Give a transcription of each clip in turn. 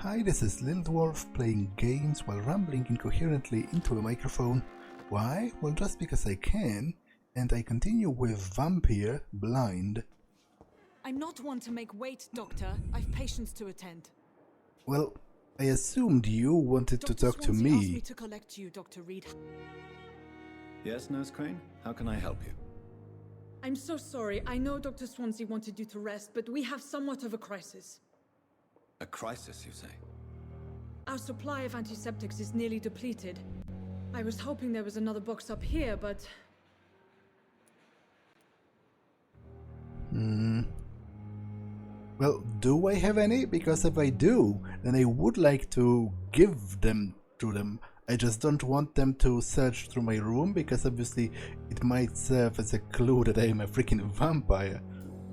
Hi, this is Little Dwarf playing games while rambling incoherently into a microphone. Why? Well, just because I can, and I continue with Vampyr, Blind. I'm not one to make wait, Doctor. I've patients to attend. Well, I assumed you wanted to talk to me. Dr. Swansea asked me to collect you, Dr. Reed. Yes, Nurse Crane? How can I help you? I'm so sorry. I know Dr. Swansea wanted you to rest, but we have somewhat of a crisis. A crisis, you say? Our supply of antiseptics is nearly depleted. I was hoping there was another box up here, but... Well, do I have any? Because if I do, then I would like to give them to them. I just don't want them to search through my room, because obviously it might serve as a clue that I am a freaking vampire.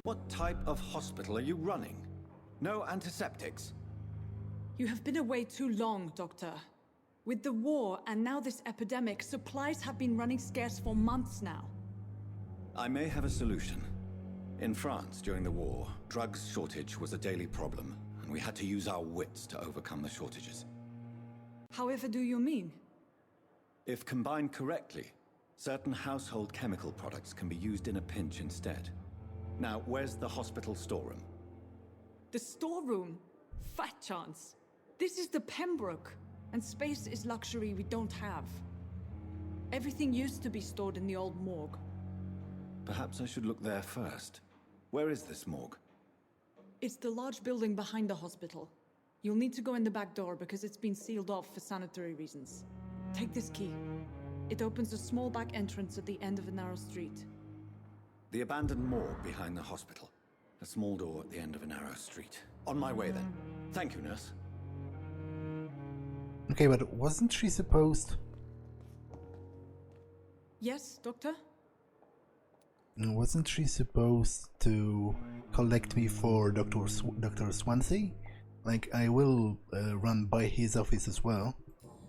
What type of hospital are you running? No antiseptics? You have been away too long, Doctor. With the war and now this epidemic, supplies have been running scarce for months now. I may have a solution. In France, during the war, drugs shortage was a daily problem, and we had to use our wits to overcome the shortages. However do you mean? If combined correctly, certain household chemical products can be used in a pinch instead. Now, where's the hospital storeroom? The storeroom? Fat chance. This is the Pembroke, and space is luxury we don't have. Everything used to be stored in the old morgue. Perhaps I should look there first. Where is this morgue? It's the large building behind the hospital. You'll need to go in the back door because it's been sealed off for sanitary reasons. Take this key. It opens a small back entrance at the end of a narrow street. The abandoned morgue behind the hospital. A small door at the end of a narrow street. On my way then. Thank you, nurse. Okay, but wasn't she supposed... Yes, Doctor? Wasn't she supposed to collect me for Dr. Swansea? Like, I will run by his office as well.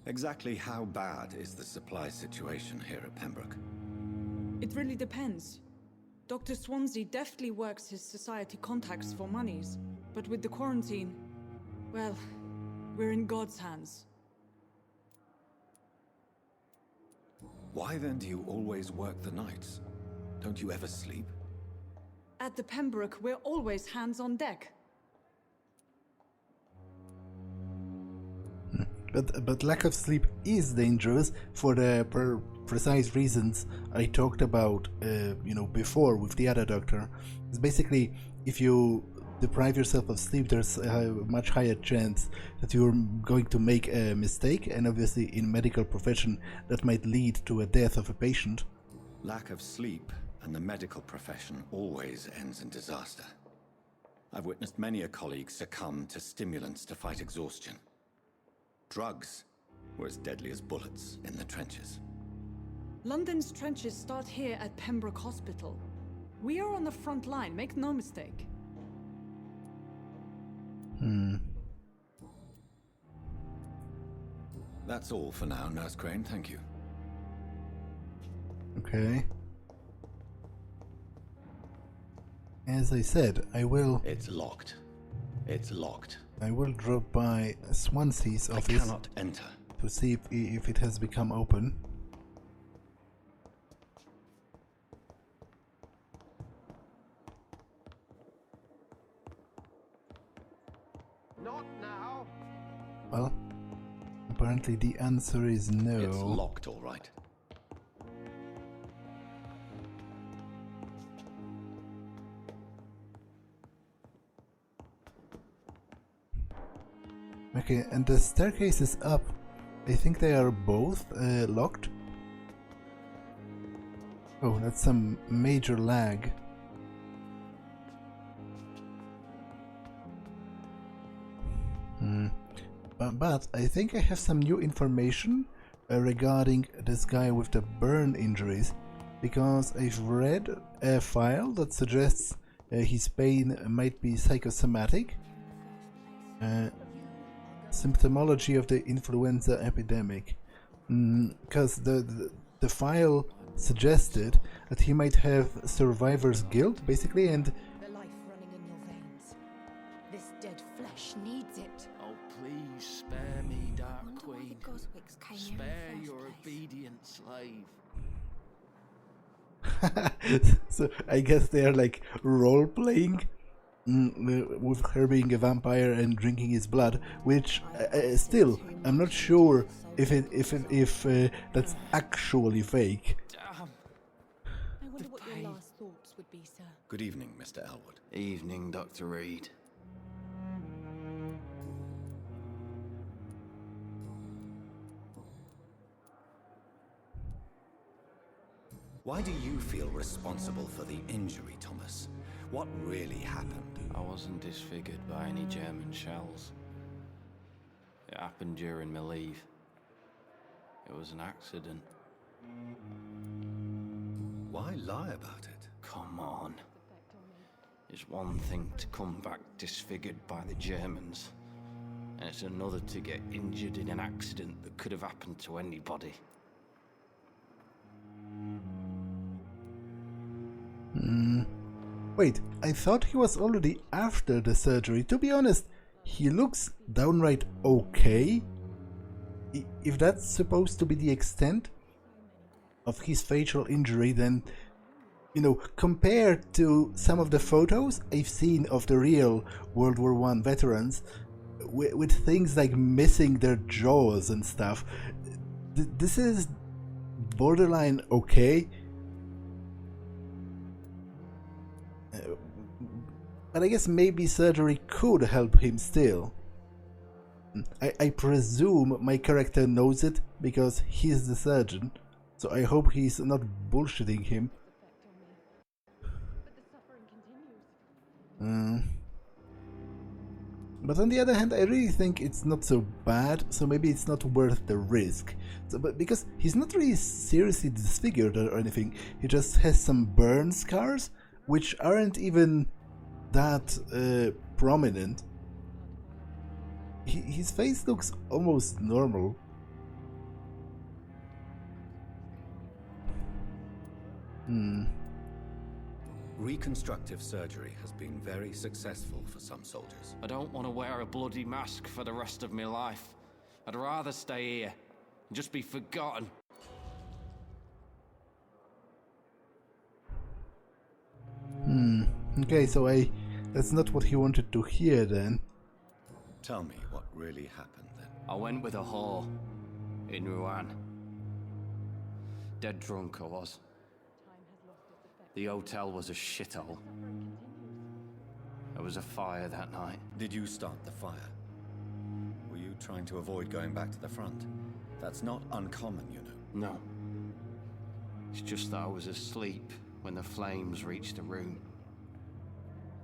Exactly how bad is the supply situation here at Pembroke? It really depends. Dr. Swansea deftly works his society contacts for monies, but with the quarantine, well, we're in God's hands. Why then do you always work the nights? Don't you ever sleep? At the Pembroke, we're always hands on deck. But lack of sleep is dangerous for the precise reasons I talked about, before with the other doctor. It's basically, if you deprive yourself of sleep, there's a much higher chance that you're going to make a mistake, and obviously in medical profession that might lead to a death of a patient. Lack of sleep and the medical profession always ends in disaster. I've witnessed many a colleague succumb to stimulants to fight exhaustion. Drugs were as deadly as bullets in the trenches. London's trenches start here at Pembroke Hospital. We are on the front line, make no mistake. That's all for now, Nurse Crane, thank you. Okay. As I said, I will... It's locked. It's locked. I will drop by Swansea's office. I cannot enter. To see if it has become open. Not now. Well, apparently the answer is no. It's locked, all right. Okay, and the staircase is up. I think they are both locked. Oh, that's some major lag. But I think I have some new information regarding this guy with the burn injuries, because I've read a file that suggests his pain might be psychosomatic. Symptomology of the influenza epidemic, because the file suggested that he might have survivor's guilt, basically, and The life running in your veins. This dead flesh needs it. Oh, please. Spare your obedient slave. So I guess they're like role-playing with her being a vampire and drinking his blood, which still I'm not sure if that's actually fake. Damn. I wonder what your last thoughts would be, sir. Good evening, Mr. Elwood. Evening, Dr. Reed. Why do you feel responsible for the injury, Thomas? What really happened? I wasn't disfigured by any German shells. It happened during my leave. It was an accident. Why lie about it? Come on. It's one thing to come back disfigured by the Germans, and it's another to get injured in an accident that could have happened to anybody. Wait, I thought he was already after the surgery. To be honest, he looks downright okay. If that's supposed to be the extent of his facial injury, then, you know, compared to some of the photos I've seen of the real World War I veterans, with things like missing their jaws and stuff, this is borderline okay. But I guess maybe surgery could help him still. I presume my character knows it because he's the surgeon, so I hope he's not bullshitting him. But on the other hand, I really think it's not so bad, so maybe it's not worth the risk. But because he's not really seriously disfigured or anything, he just has some burn scars, which aren't even that prominent. His face looks almost normal. Reconstructive surgery has been very successful for some soldiers. I don't want to wear a bloody mask for the rest of my life. I'd rather stay here and just be forgotten. Okay, so that's not what he wanted to hear then. Tell me what really happened then. I went with a whore in Rouen. Dead drunk I was. The hotel was a shithole. There was a fire that night. Did you start the fire? Were you trying to avoid going back to the front? That's not uncommon, you know. No. It's just that I was asleep when the flames reached the room.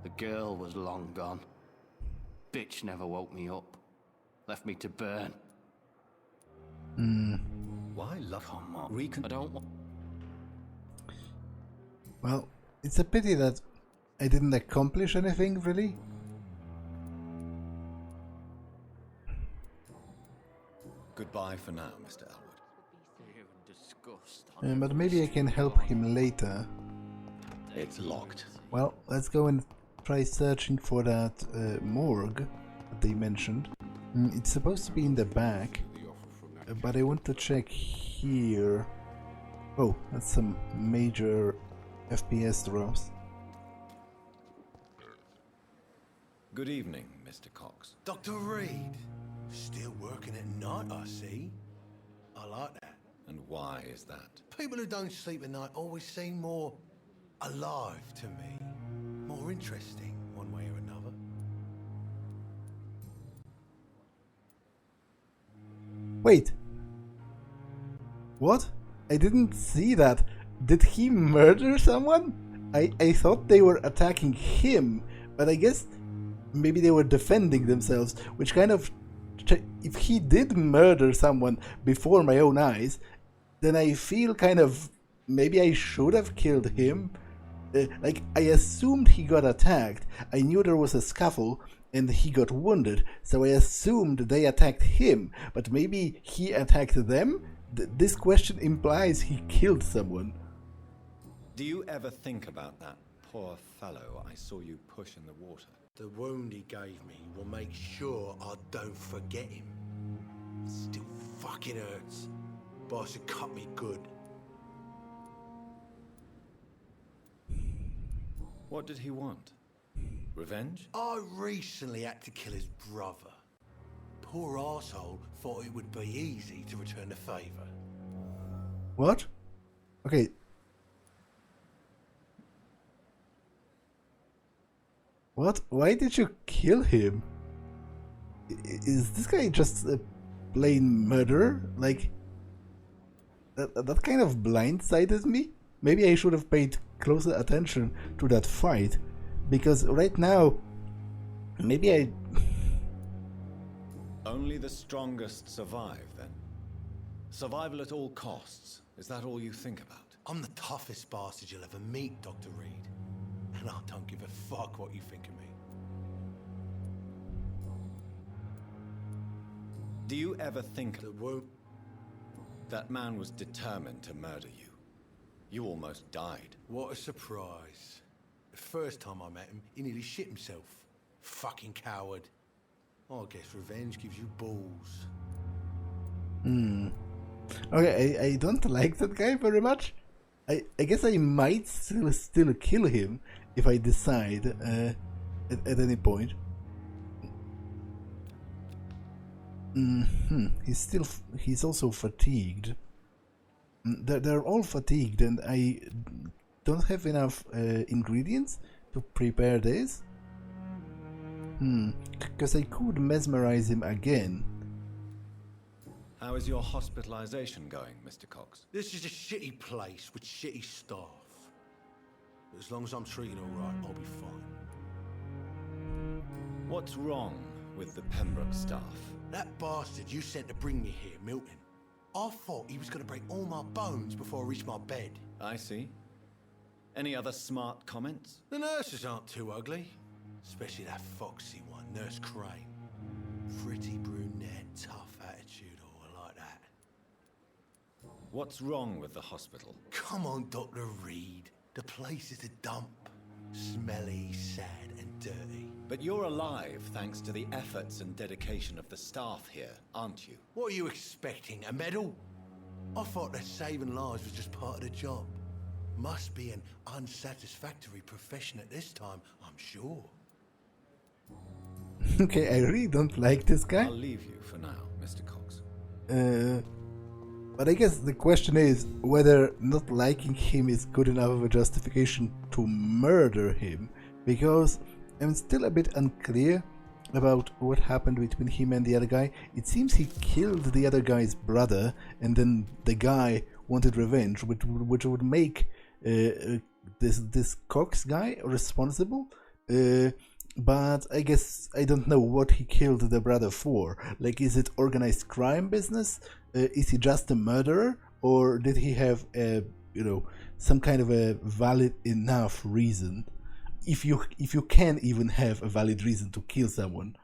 The girl was long gone. Bitch never woke me up. Left me to burn. Why love? Come on. I don't want... Well, it's a pity that I didn't accomplish anything, really. Goodbye for now, Mr. Elwood. Fear and disgust. But maybe I can help him later. It's locked. Well, let's go and try searching for that morgue that they mentioned. It's supposed to be in the back, but I want to check here. Oh, that's some major FPS drops. Good evening, Mr. Cox. Dr. Reed, still working at night, I see. I like that. And why is that? People who don't sleep at night always seem more alive to me. More interesting, one way or another. Wait. What? I didn't see that. Did he murder someone? I thought they were attacking him, but I guess maybe they were defending themselves, which kind of... If he did murder someone before my own eyes, then I feel kind of... Maybe I should have killed him. Like, I assumed he got attacked. I knew there was a scuffle, and he got wounded, so I assumed they attacked him. But maybe he attacked them? This question implies he killed someone. Do you ever think about that poor fellow I saw you push in the water? The wound he gave me will make sure I don't forget him. Still fucking hurts. Boss had cut me good. What did he want? Revenge? I recently had to kill his brother. Poor arsehole thought it would be easy to return the favour. What? Okay. What? Why did you kill him? Is this guy just a plain murderer? Like, that kind of blindsided me? Maybe I should have paid closer attention to that fight. Because right now, maybe I... Only the strongest survive, then? Survival at all costs. Is that all you think about? I'm the toughest bastard you'll ever meet, Dr. Reed. And I don't give a fuck what you think of me. Do you ever think That won't... that man was determined to murder you? You almost died. What a surprise. The first time I met him, he nearly shit himself. Fucking coward. I guess revenge gives you balls. Okay, I don't like that guy very much. I guess I might still kill him if I decide at any point. He's also fatigued. They're all fatigued, and I don't have enough ingredients to prepare this. Because I could mesmerize him again. How is your hospitalization going, Mr. Cox? This is a shitty place with shitty staff. But as long as I'm treated alright, I'll be fine. What's wrong with the Pembroke staff? That bastard you sent to bring me here, Milton. I thought he was going to break all my bones before I reached my bed. I see. Any other smart comments? The nurses aren't too ugly. Especially that foxy one, Nurse Crane. Pretty brunette, tough attitude, all like that. What's wrong with the hospital? Come on, Dr. Reed. The place is a dump. Smelly, sad, and dirty. But you're alive thanks to the efforts and dedication of the staff here, aren't you? What are you expecting, a medal? I thought that saving lives was just part of the job. Must be an unsatisfactory profession at this time, I'm sure. Okay, I really don't like this guy. I'll leave you for now, Mr. Cox. But I guess the question is whether not liking him is good enough of a justification to murder him, because I'm still a bit unclear about what happened between him and the other guy. It seems he killed the other guy's brother, and then the guy wanted revenge, which would make this Cox guy responsible. But I guess I don't know what he killed the brother for. Like, is it organized crime business? Is he just a murderer? Or did he have a, some kind of a valid enough reason? If you can even have a valid reason to kill someone.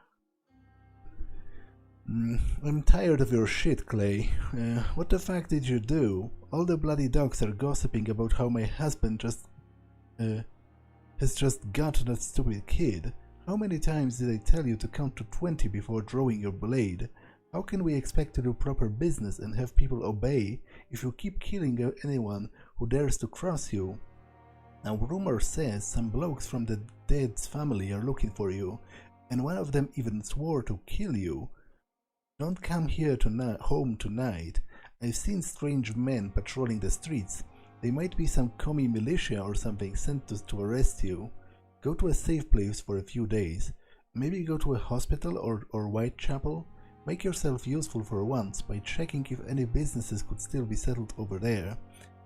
I'm tired of your shit, Clay. What the fuck did you do? All the bloody dogs are gossiping about how my husband has just got that stupid kid. How many times did I tell you to count to 20 before drawing your blade? How can we expect to do proper business and have people obey if you keep killing anyone who dares to cross you? Now, rumor says some blokes from the dead's family are looking for you, and one of them even swore to kill you. Don't come here home tonight. I've seen strange men patrolling the streets. They might be some commie militia or something sent to arrest you. Go to a safe place for a few days. Maybe go to a hospital or Whitechapel. Make yourself useful for once by checking if any businesses could still be settled over there.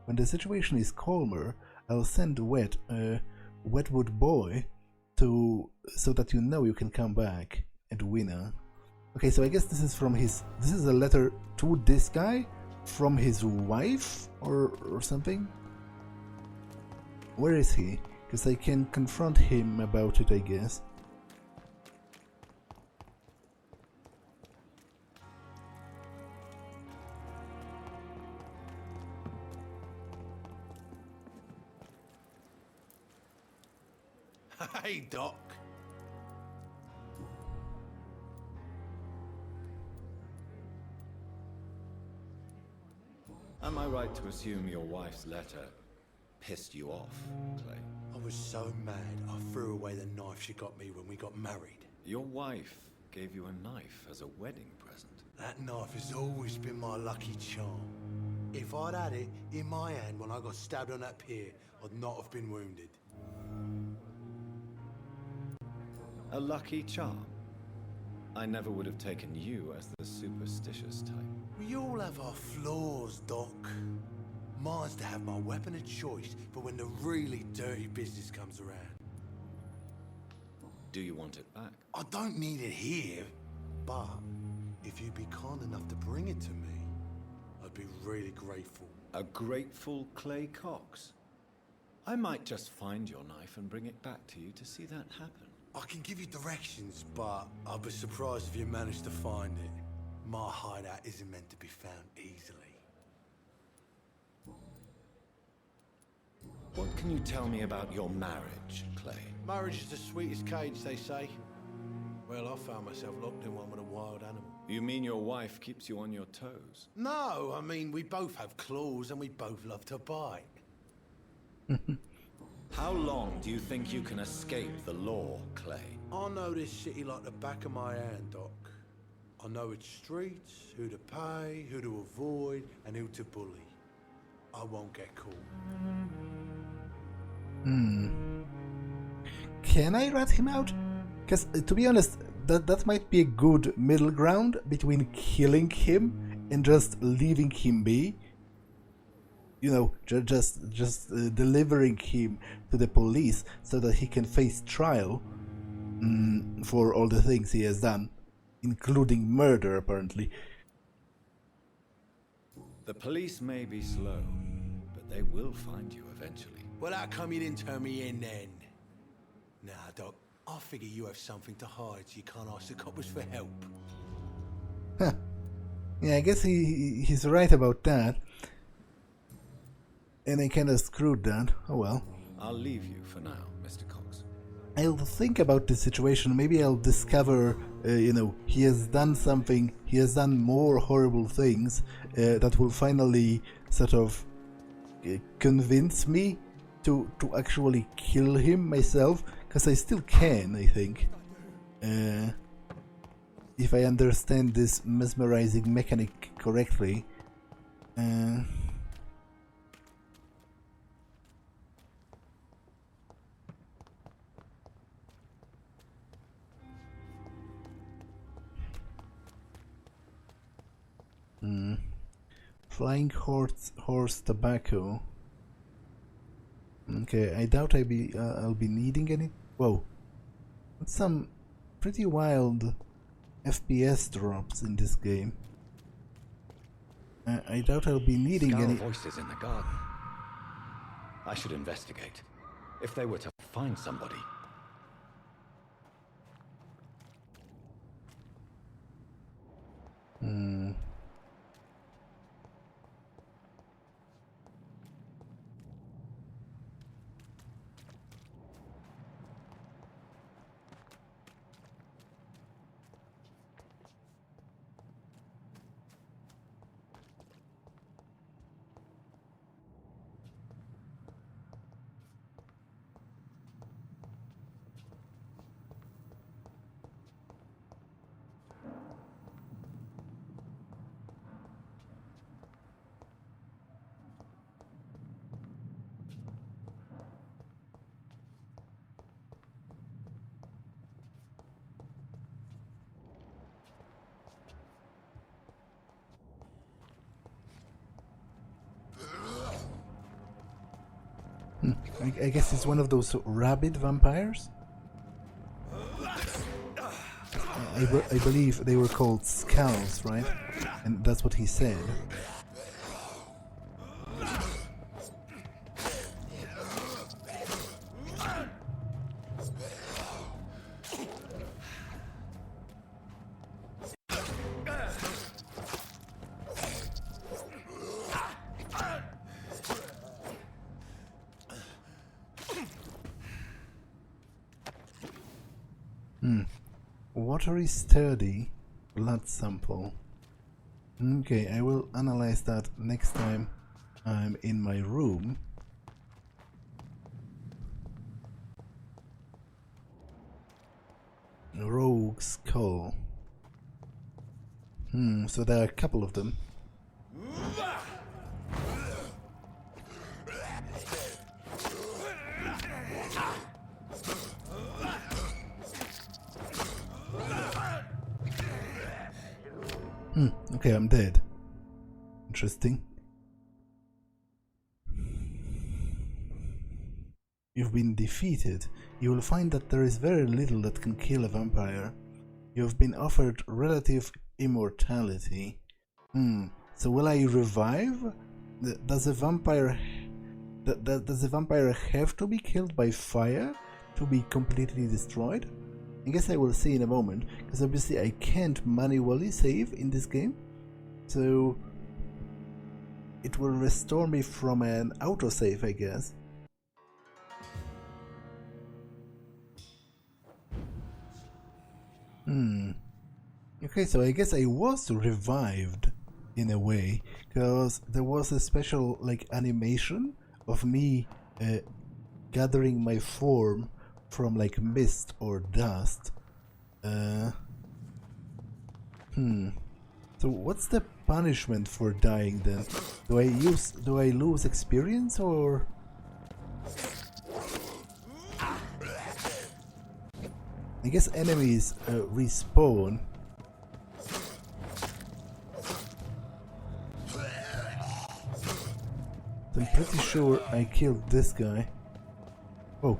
When the situation is calmer, I'll send Wetwood Boy so that you know you can come back, Edwina. Okay, so I guess this is a letter to this guy from his wife or something. Where is he? Because I can confront him about it, I guess. Hey, Doc. Am I right to assume your wife's letter pissed you off, Clay? I was so mad, I threw away the knife she got me when we got married. Your wife gave you a knife as a wedding present. That knife has always been my lucky charm. If I'd had it in my hand when I got stabbed on that pier, I'd not have been wounded. A lucky charm? I never would have taken you as the superstitious type. We all have our flaws, Doc. Mine's to have my weapon of choice for when the really dirty business comes around. Do you want it back? I don't need it here, but if you'd be kind enough to bring it to me, I'd be really grateful. A grateful Clay Cox? I might just find your knife and bring it back to you to see that happen. I can give you directions, but I'll be surprised if you manage to find it. My hideout isn't meant to be found easily. What can you tell me about your marriage, Clay? Marriage is the sweetest cage, they say. Well, I found myself locked in one with a wild animal. You mean your wife keeps you on your toes? No, I mean, we both have claws and we both love to bite. How long do you think you can escape the law, Clay? I know this city like the back of my hand, Doc. I know its streets, who to pay, who to avoid, and who to bully. I won't get caught. Can I rat him out? Because, to be honest, that might be a good middle ground between killing him and just leaving him be. You know, just delivering him to the police so that he can face trial for all the things he has done, including murder, apparently. The police may be slow, but they will find you eventually. Well, how come you didn't turn me in then? Nah, Doc, I figure you have something to hide so you can't ask the coppers for help. Huh. Yeah, I guess he's right about that. And I kinda screwed that. Oh well. I'll leave you for now, Mr. Cox. I'll think about the situation. Maybe I'll discover, he has done something, he has done more horrible things that will finally sort of convince me to actually kill him myself, because I still can, I think. If I understand this mesmerizing mechanic correctly. Flying horse tobacco. Okay, I doubt I'll be needing any. Whoa, that's some pretty wild FPS drops in this game. I doubt I'll be needing any. Voices in the garden. I should investigate. If they were to find somebody. I guess it's one of those rabid vampires? I believe they were called skulls, right? And that's what he said. Watery sturdy blood sample. Okay, I will analyze that next time I'm in my room. Rogue skull. So there are a couple of them. Okay, I'm dead. Interesting. You've been defeated. You will find that there is very little that can kill a vampire. You have been offered relative immortality. So will I revive? Does a vampire have to be killed by fire to be completely destroyed? I guess I will see in a moment, because obviously I can't manually save in this game. So it will restore me from an autosave, I guess. Okay, so I guess I was revived in a way, because there was a special like animation of me gathering my form from like mist or dust. So what's the punishment for dying then? Do I lose experience or? I guess enemies respawn. I'm pretty sure I killed this guy. Oh.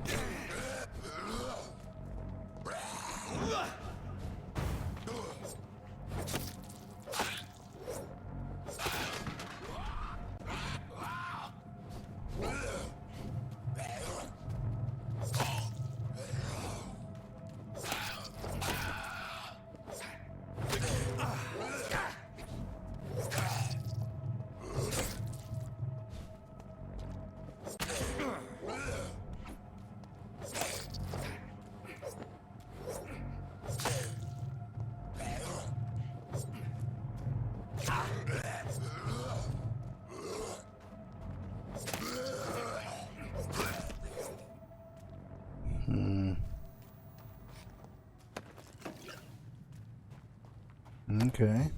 Okay,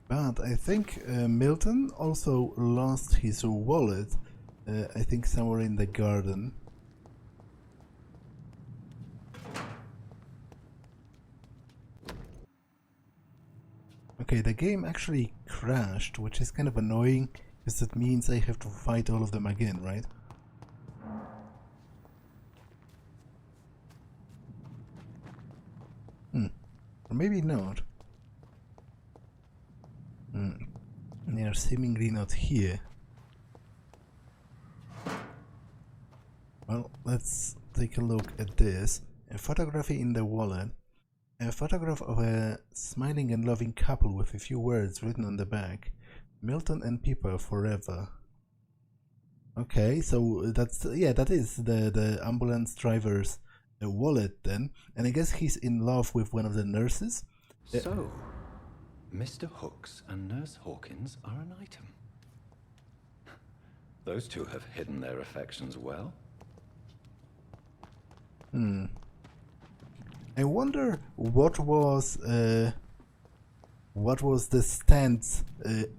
but I think Milton also lost his wallet, I think somewhere in the garden. Okay, the game actually crashed, which is kind of annoying, because that means I have to fight all of them again, right? Or maybe not. They are seemingly not here. Well, let's take a look at this. A photography in the wallet. A photograph of a smiling and loving couple with a few words written on the back. Milton and Pippa forever. Okay, so that's, yeah, that is the ambulance driver's wallet then. And I guess he's in love with one of the nurses. So, Mr. Hooks and Nurse Hawkins are an item. Those two have hidden their affections well. I wonder what was the stance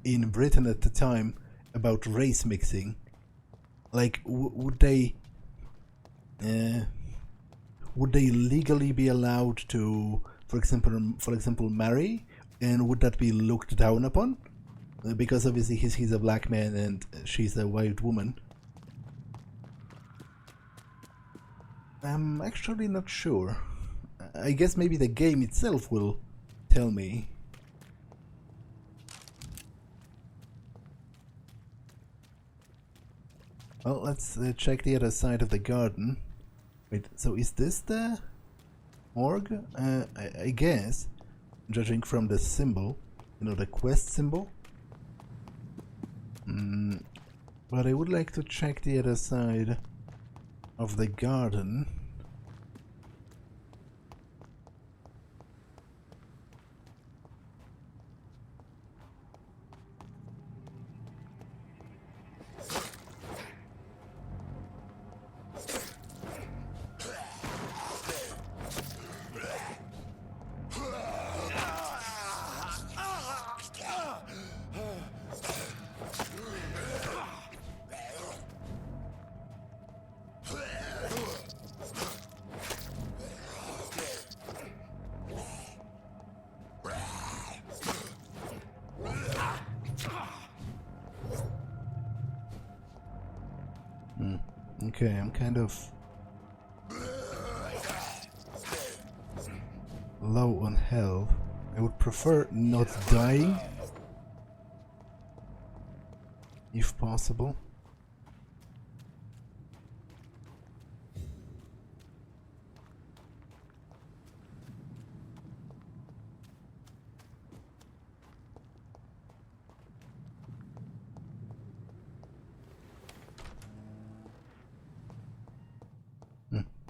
in Britain at the time about race mixing. Like, would they legally be allowed to, for example, marry, and would that be looked down upon? Because obviously he's a black man and she's a white woman. I'm actually not sure. I guess maybe the game itself will tell me. Well, let's check the other side of the garden. Wait, so is this the morgue? I guess, judging from the symbol, you know, the quest symbol. But I would like to check the other side of the garden. Okay, I'm kind of low on health. I would prefer not dying, if possible.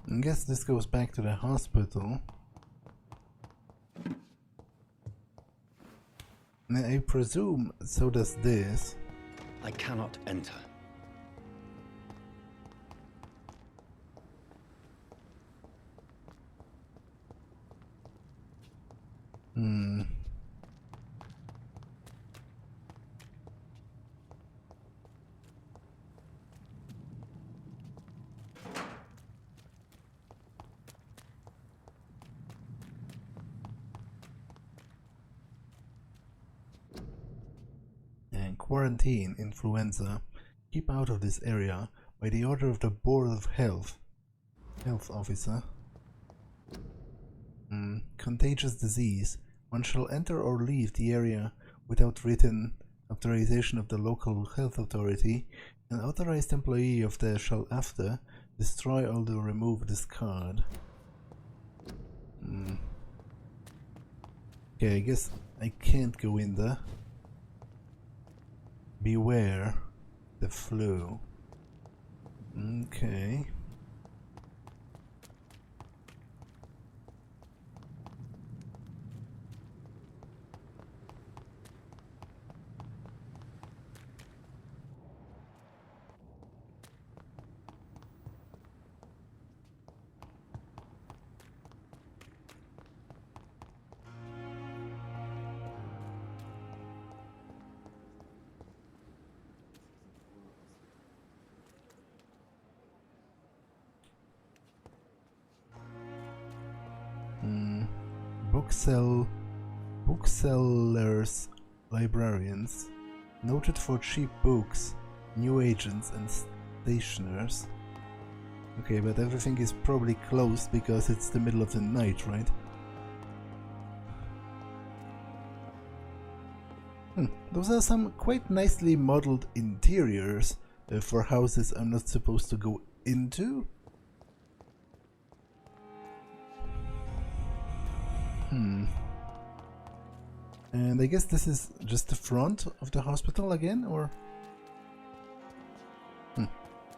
I guess this goes back to the hospital. I presume so does this. I cannot enter. Quarantine, influenza. Keep out of this area by the order of the Board of Health. Health officer. Contagious disease. One shall enter or leave the area without written authorization of the local health authority. An authorized employee of the shall after destroy or remove this card. Okay, I guess I can't go in there. Beware the flu. Okay. Booksellers, librarians, noted for cheap books, new agents and stationers. Okay, but everything is probably closed because it's the middle of the night, right? Those are some quite nicely modeled interiors for houses I'm not supposed to go into. And I guess this is just the front of the hospital again, or?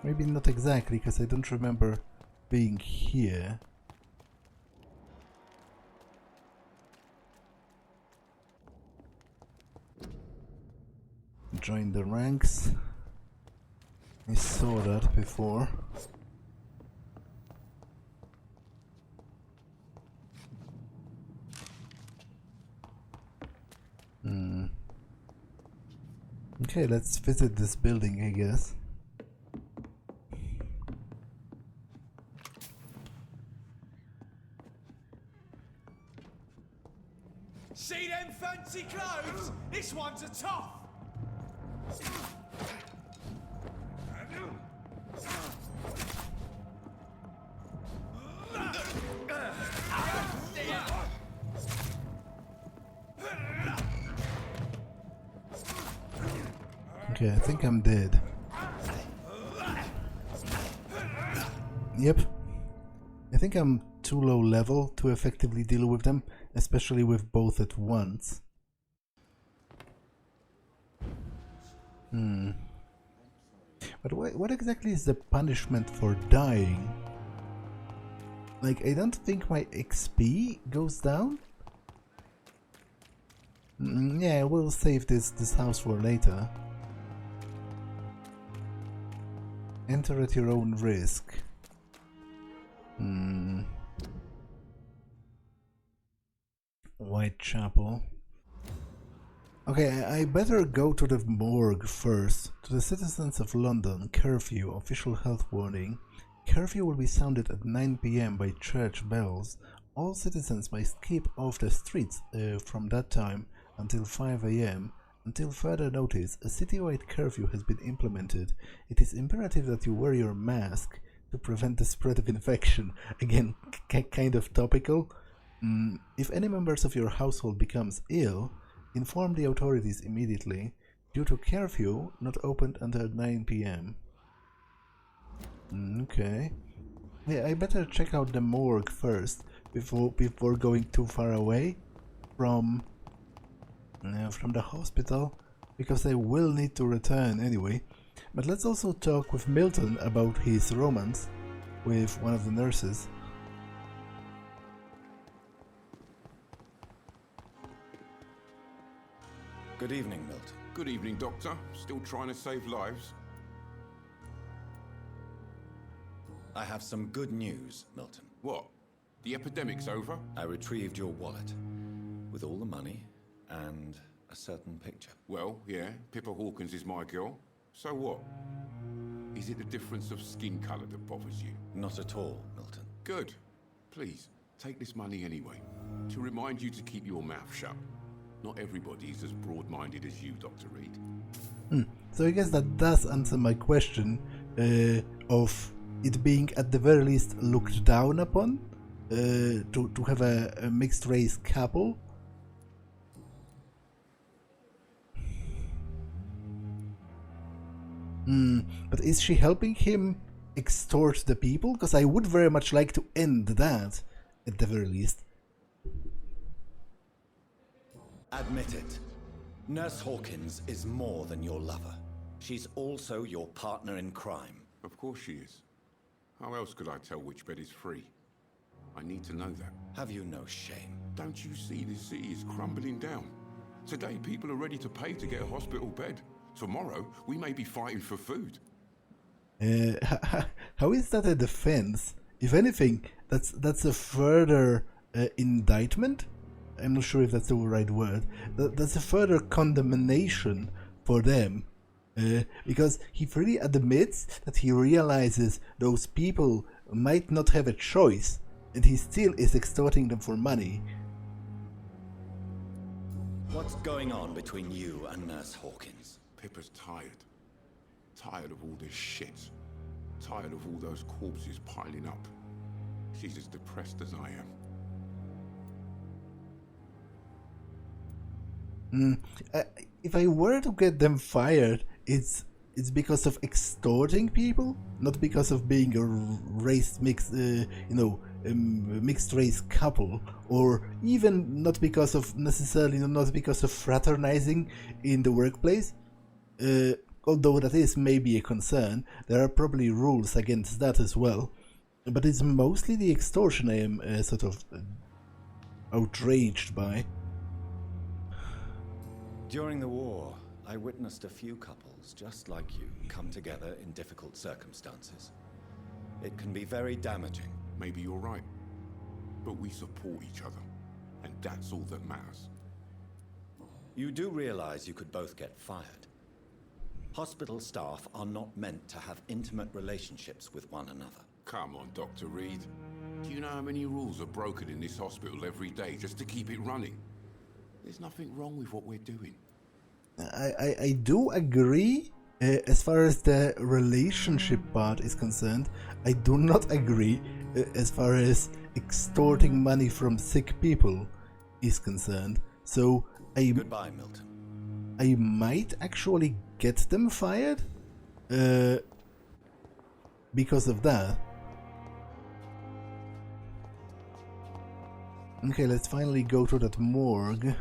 Maybe not exactly, because I don't remember being here. Join the ranks. I saw that before. Okay, let's visit this building, I guess. See them fancy clothes? This one's a tough. Okay, I think I'm dead. Yep. I think I'm too low level to effectively deal with them, especially with both at once. But what exactly is the punishment for dying? Like, I don't think my XP goes down? Yeah, we'll save this house for later. Enter at your own risk. Whitechapel. Okay, I better go to the morgue first. To the citizens of London, curfew, official health warning. Curfew will be sounded at 9 PM by church bells. All citizens must keep off the streets from that time until 5 AM, Until further notice, a citywide curfew has been implemented. It is imperative that you wear your mask to prevent the spread of infection. Again, kind of topical. If any members of your household becomes ill, inform the authorities immediately. Due to curfew, not opened until 9 p.m. Okay. Yeah, I better check out the morgue first before going too far away from the hospital, because I will need to return anyway. But let's also talk with Milton about his romance with one of the nurses. Good evening, Milton. Good evening, Doctor. Still trying to save lives? I have some good news, Milton. What? The epidemic's over? I retrieved your wallet with all the money and a certain picture. Well, yeah, Pippa Hawkins is my girl. So what? Is it the difference of skin colour that bothers you? Not at all, Milton. Good. Please, take this money anyway. To remind you to keep your mouth shut. Not everybody is as broad-minded as you, Dr. Reed. So I guess that does answer my question of it being at the very least looked down upon to have a mixed race couple. But is she helping him extort the people? Because I would very much like to end that at the very least. Admit it. Nurse Hawkins is more than your lover. She's also your partner in crime. Of course she is. How else could I tell which bed is free? I need to know that. Have you no shame? Don't you see the city is crumbling down? Today people are ready to pay to get a hospital bed. Tomorrow we may be fighting for food. How is that a defense? If anything, that's a further indictment. I'm not sure if that's the right word. That's a further condemnation for them. Because he freely admits that he realizes those people might not have a choice, and he still is extorting them for money. What's going on between you and Nurse Hawkins? Pippa's tired. Tired of all this shit. Tired of all those corpses piling up. She's as depressed as I am. If I were to get them fired, it's because of extorting people, not because of being a race mixed, mixed race couple, or even not because of fraternizing in the workplace. Although that is maybe a concern, there are probably rules against that as well. But it's mostly the extortion I am sort of outraged by. During the war, I witnessed a few couples just like you come together in difficult circumstances. It can be very damaging. Maybe you're right. But we support each other, and that's all that matters. You do realize you could both get fired. Hospital staff are not meant to have intimate relationships with one another. Come on, Dr. Reed. Do you know how many rules are broken in this hospital every day just to keep it running? There's nothing wrong with what we're doing. I do agree as far as the relationship part is concerned. I do not agree as far as extorting money from sick people is concerned. So Goodbye, Milton. I might actually get them fired because of that. Okay, let's finally go to that morgue.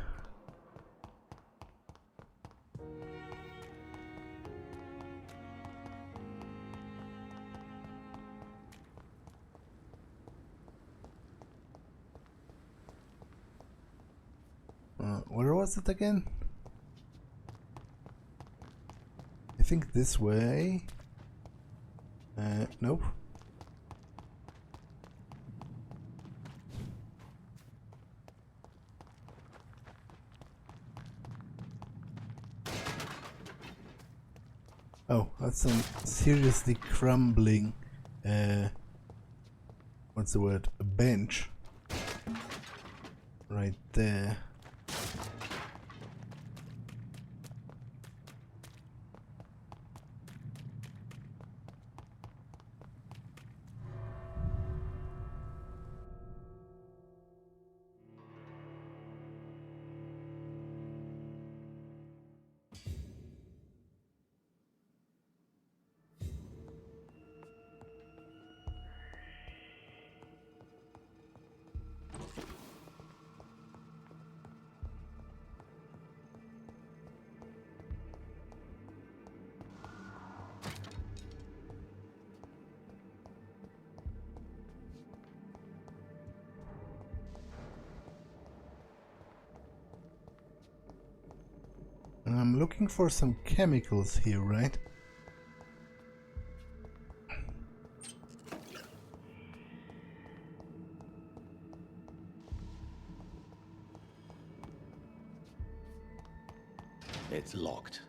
Where was it again? I think this way. Nope. Oh, that's some seriously crumbling, what's the word? A bench. Right there. I'm looking for some chemicals here, right? It's locked.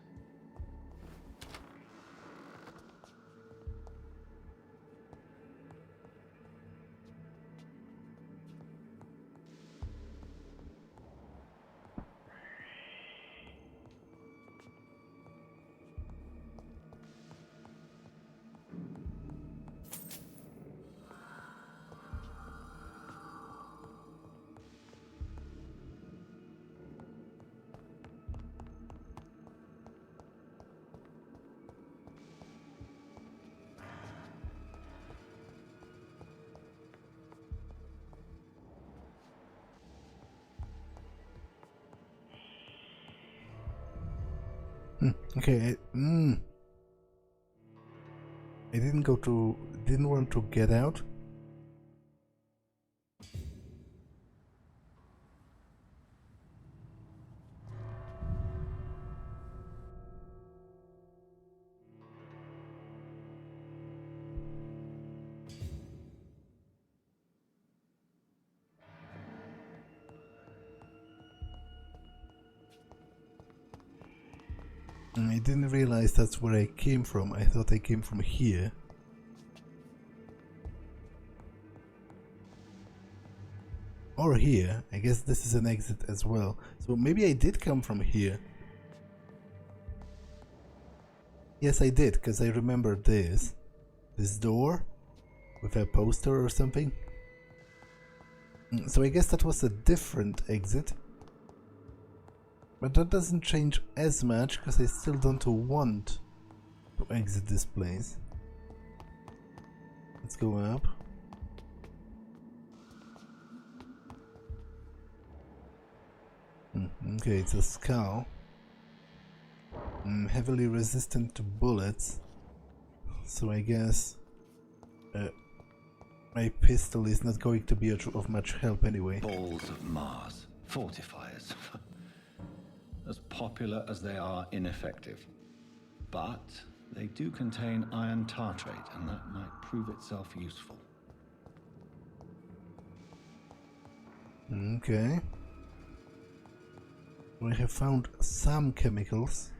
Okay, I didn't want to get out. I didn't realize that's where I came from. I thought I came from here. Or here. I guess this is an exit as well. So maybe I did come from here. Yes, I did, because I remember this. This door with a poster or something. So I guess that was a different exit. But that doesn't change as much, because I still don't want to exit this place. Let's go up. Okay, it's a skull. Heavily resistant to bullets. So I guess my pistol is not going to be of much help anyway. Balls of Mars. Fortifiers. As popular as they are ineffective. But they do contain iron tartrate, and that might prove itself useful. Okay. We have found some chemicals.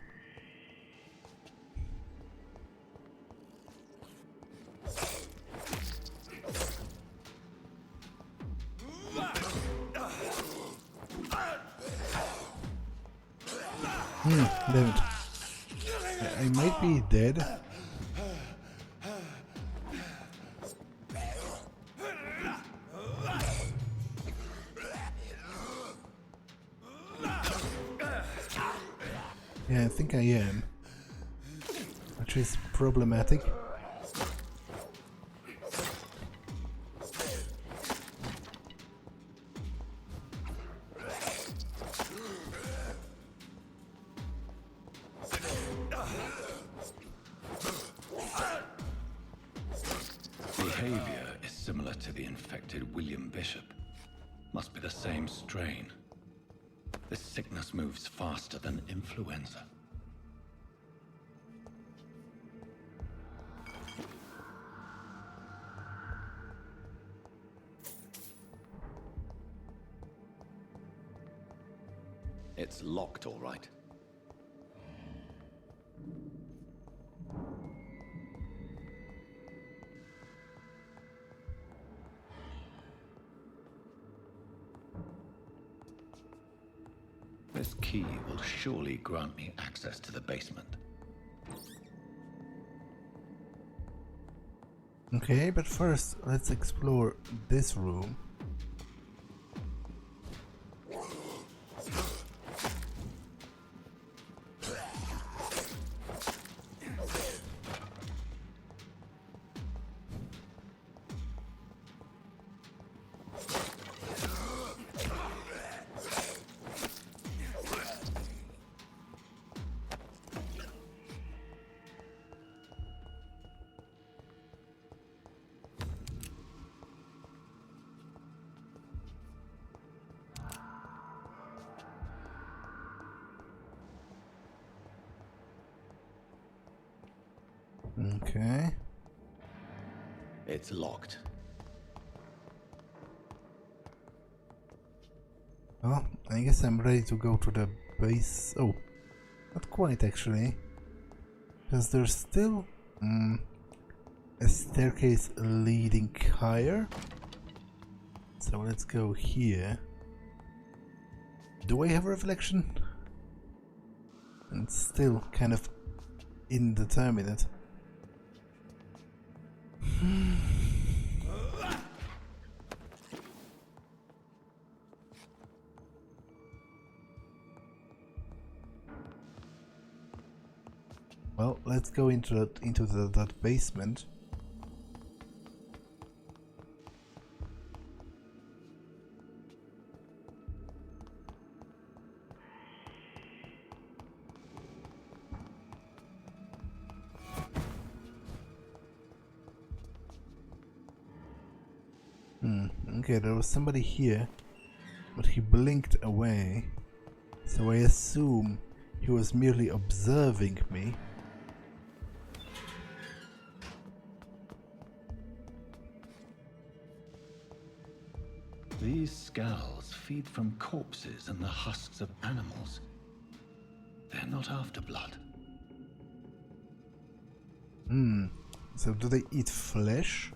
Damn it. I might be dead. Yeah, I think I am. Which is problematic. Behavior is similar to the infected William Bishop. Must be the same strain. This sickness moves faster than influenza. It's locked, all right. This key will surely grant me access to the basement. Okay, but first let's explore this room. Okay. It's locked. Well, I guess I'm ready to go to the base. Oh, not quite actually. Because there's still a staircase leading higher. So let's go here. Do I have a reflection? It's still kind of indeterminate. Well, let's go into that basement. Okay, there was somebody here, but he blinked away, so I assume he was merely observing me. These skulls feed from corpses and the husks of animals. They're not after blood. So do they eat flesh?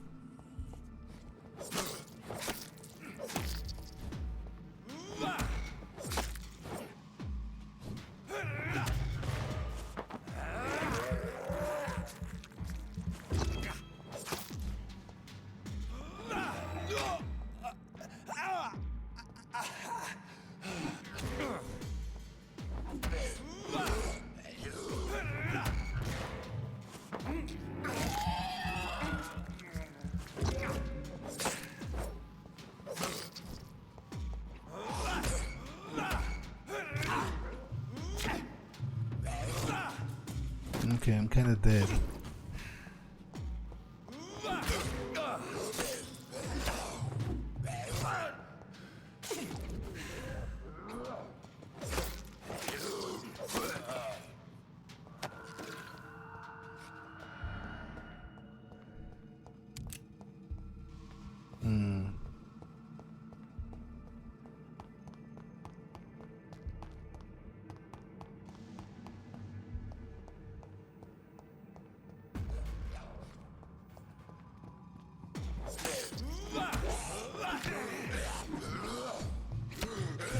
Okay, I'm kinda dead.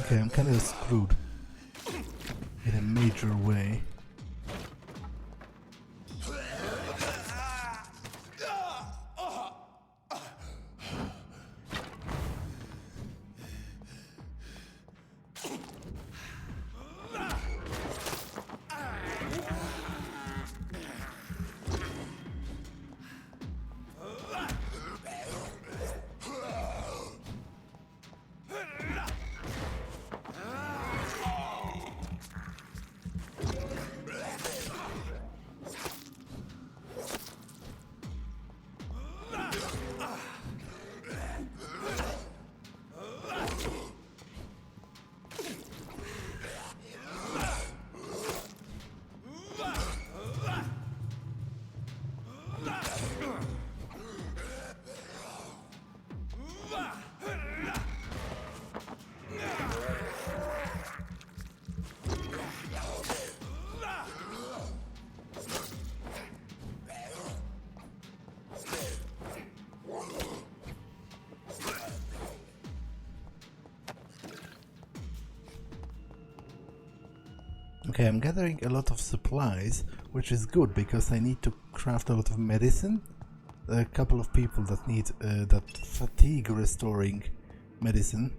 Okay, I'm kinda screwed in a major way. Okay, I'm gathering a lot of supplies, which is good because I need to craft a lot of medicine. A couple of people that need that fatigue restoring medicine.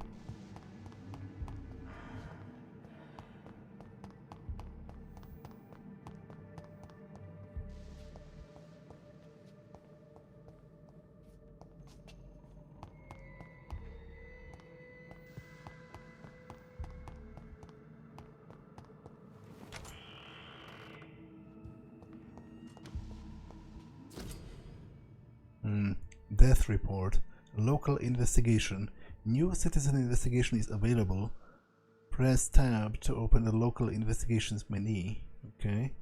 Death report. Local investigation. New citizen investigation is available. Press tab to open the local investigations menu. Okay.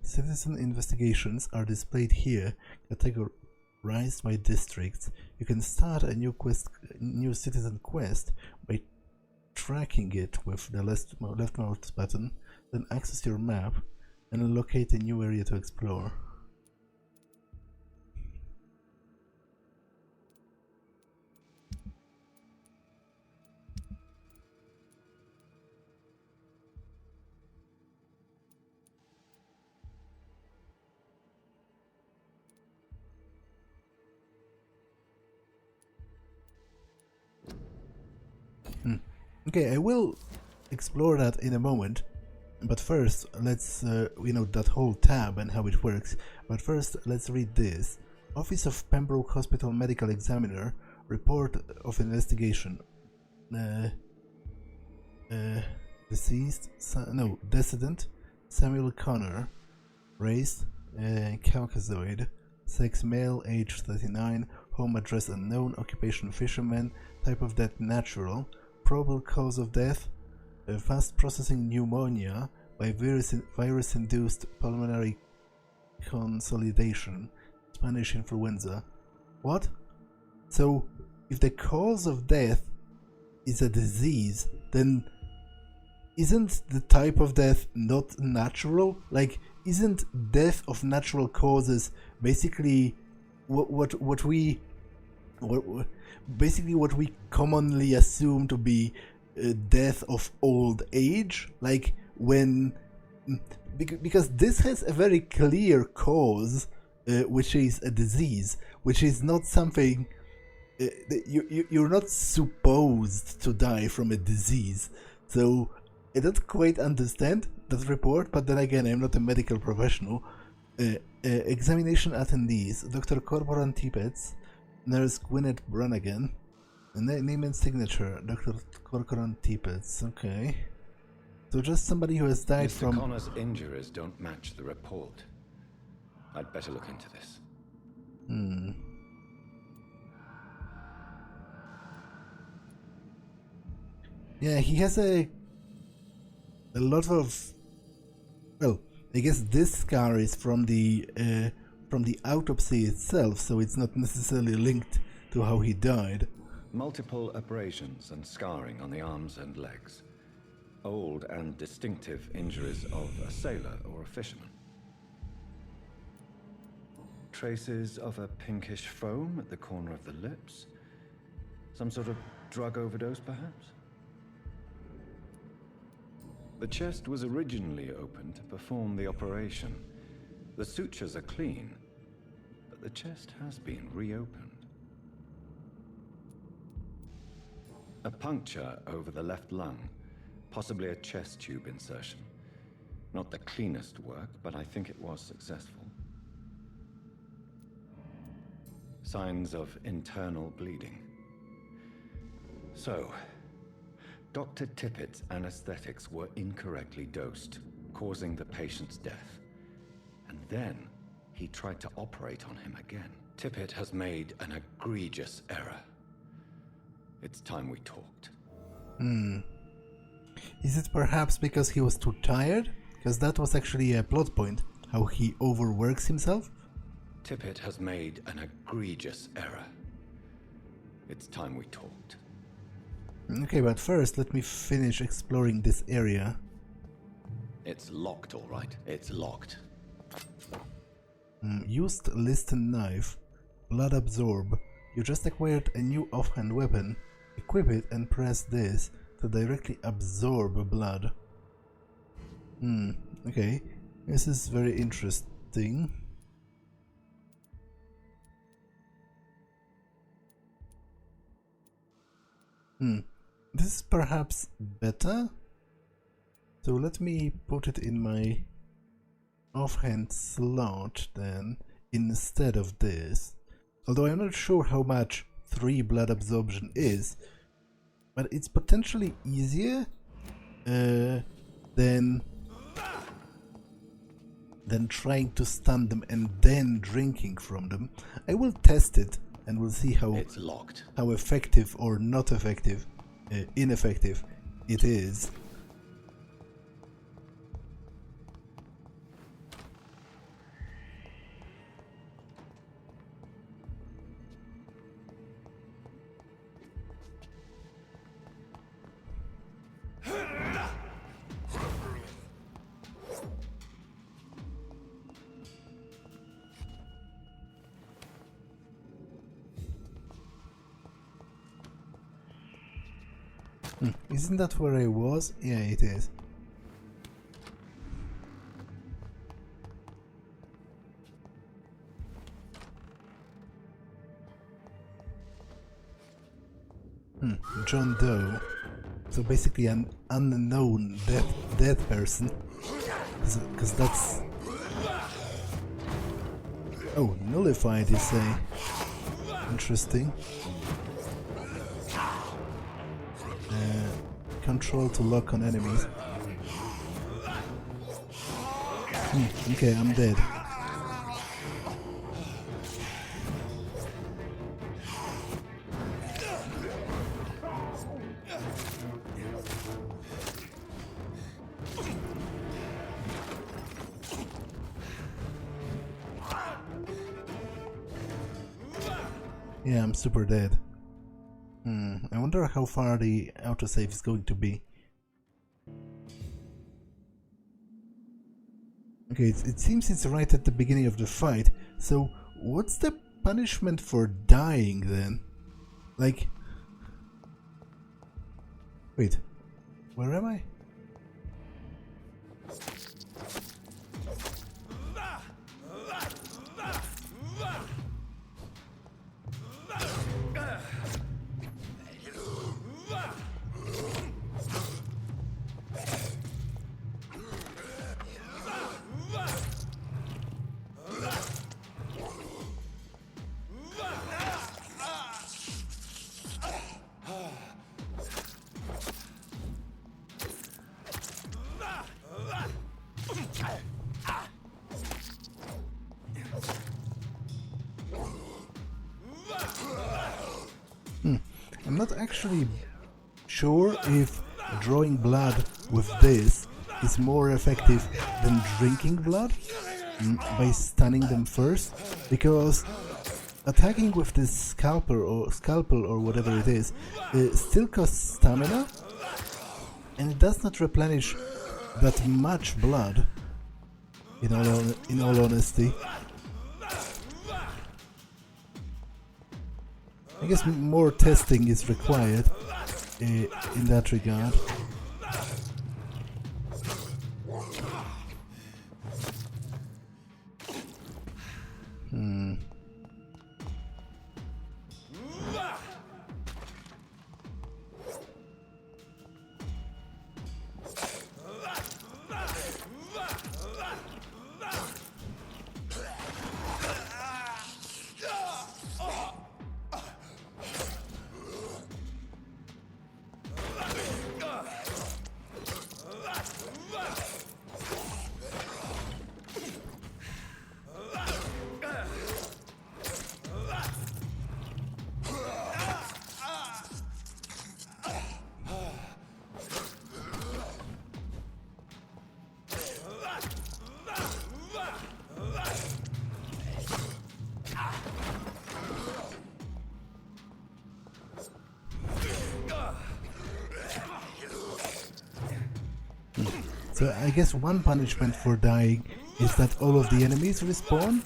Citizen investigations are displayed here, categorized by districts. You can start a new citizen quest by tracking it with the left mouse button, then access your map and locate a new area to explore. Okay, I will explore that in a moment, but first let's, that whole tab and how it works, but first let's read this. Office of Pembroke Hospital Medical Examiner, Report of Investigation. Decedent, Samuel Connor, race, Caucasoid, sex male, age 39, home address unknown, occupation fisherman, type of death natural, probable cause of death, fast processing pneumonia by virus-induced pulmonary consolidation, Spanish influenza. What? So, if the cause of death is a disease, then isn't the type of death not natural? Like, isn't death of natural causes basically what we commonly assume to be death of old age? Like, when because this has a very clear cause, which is a disease, which is not something you're not supposed to die from a disease. So I don't quite understand that report, but then again, I'm not a medical professional. Examination attendees: Dr. Corporan Tippets, Nurse Gwyneth Brannigan, name and signature: Dr. Corporan Tippets. Okay, so just somebody who has died Mr. from. Connor's injuries don't match the report. I'd better look into this. Yeah, he has a lot of. Well, I guess this scar is from the autopsy itself, so it's not necessarily linked to how he died. Multiple abrasions and scarring on the arms and legs. Old and distinctive injuries of a sailor or a fisherman. Traces of a pinkish foam at the corner of the lips. Some sort of drug overdose, perhaps? The chest was originally opened to perform the operation. The sutures are clean, but the chest has been reopened. A puncture over the left lung, possibly a chest tube insertion. Not the cleanest work, but I think it was successful. Signs of internal bleeding. So, Dr. Tippett's anesthetics were incorrectly dosed, causing the patient's death. And then he tried to operate on him again. Tippett has made an egregious error. It's time we talked. Is it perhaps because he was too tired? Because that was actually a plot point, how he overworks himself? Tippett has made an egregious error. It's time we talked. Okay, but first let me finish exploring this area. It's locked, all right. It's locked. Used Liston knife. Blood absorb. You just acquired a new offhand weapon. Equip it and press this to directly absorb blood. Okay. This is very interesting. This is perhaps better. So let me put it in my offhand slot then, instead of this. Although I'm not sure how much 3 blood absorption is, but it's potentially easier than trying to stun them and then drinking from them. I will test it and we'll see how It's locked. How effective or not effective, ineffective it is. Isn't that where I was? Yeah, it is. John Doe. So basically an unknown dead person. Because that's... Oh, nullified, you say? Interesting. Control to lock on enemies. Okay, I'm dead. Yeah, I'm super dead. I wonder how far the autosave is going to be. Okay, it seems it's right at the beginning of the fight, so what's the punishment for dying then? Like... Wait, where am I? I'm not actually sure if drawing blood with this is more effective than drinking blood by stunning them first, because attacking with this scalpel or whatever it is still costs stamina, and it does not replenish that much blood. In all honesty, I guess more testing is required in that regard. So I guess one punishment for dying is that all of the enemies respawn?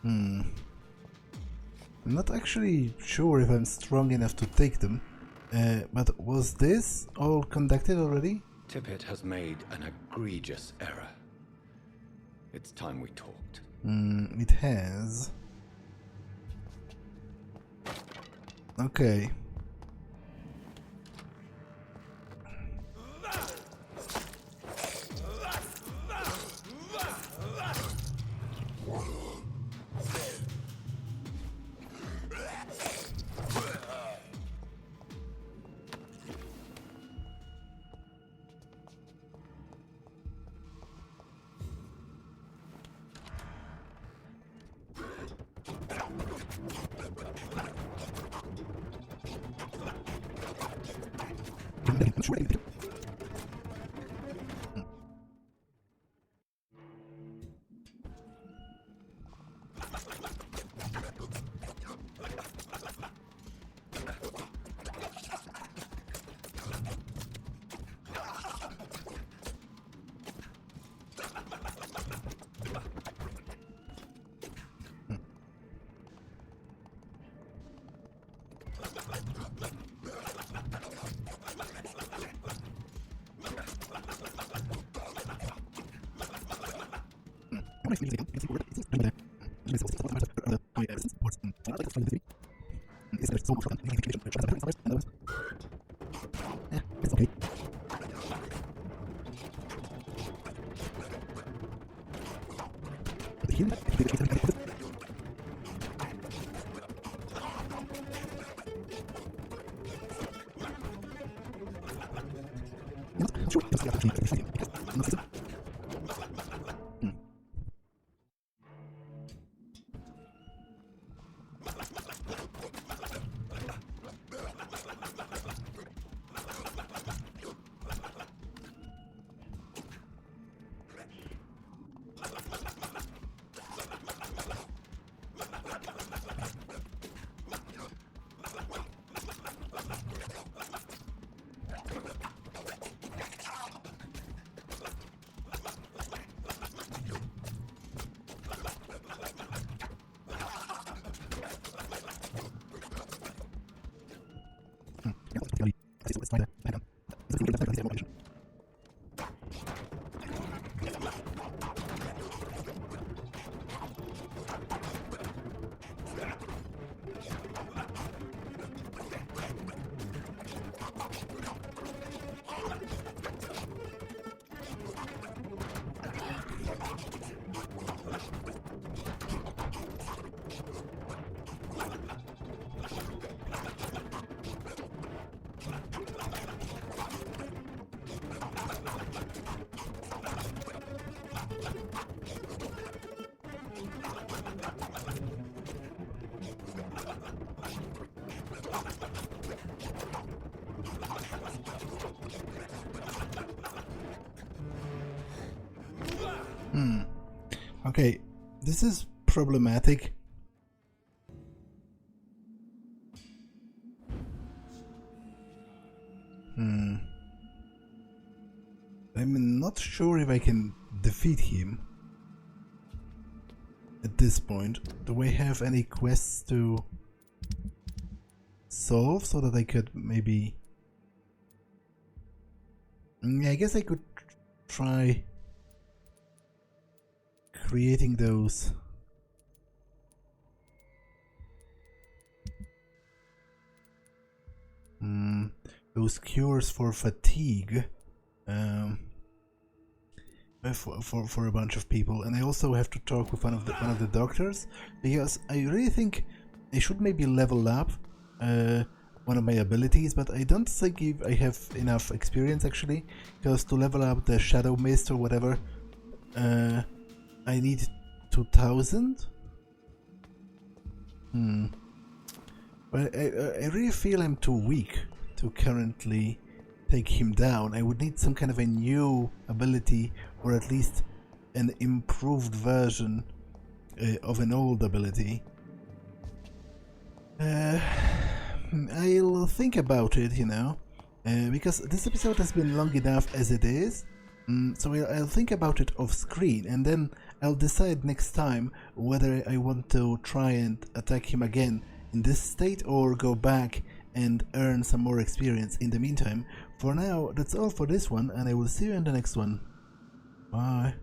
I'm not actually sure if I'm strong enough to take them, but was this all conducted already? Tippett has made an egregious error. It's time we talked. It has. Okay. Okay, this is problematic. I'm not sure if I can defeat him at this point. Do I have any quests to solve so that I could maybe... I guess I could try creating those cures for fatigue for a bunch of people, and I also have to talk with one of the doctors, because I really think I should maybe level up one of my abilities, but I don't think I have enough experience actually, because to level up the shadow mist or whatever, I need 2000. But I really feel I'm too weak to currently take him down. I would need some kind of a new ability, or at least an improved version of an old ability. I'll think about it, you know, because this episode has been long enough as it is. So I'll think about it off screen, and then I'll decide next time whether I want to try and attack him again in this state, or go back and earn some more experience in the meantime. For now, that's all for this one, and I will see you in the next one. Bye.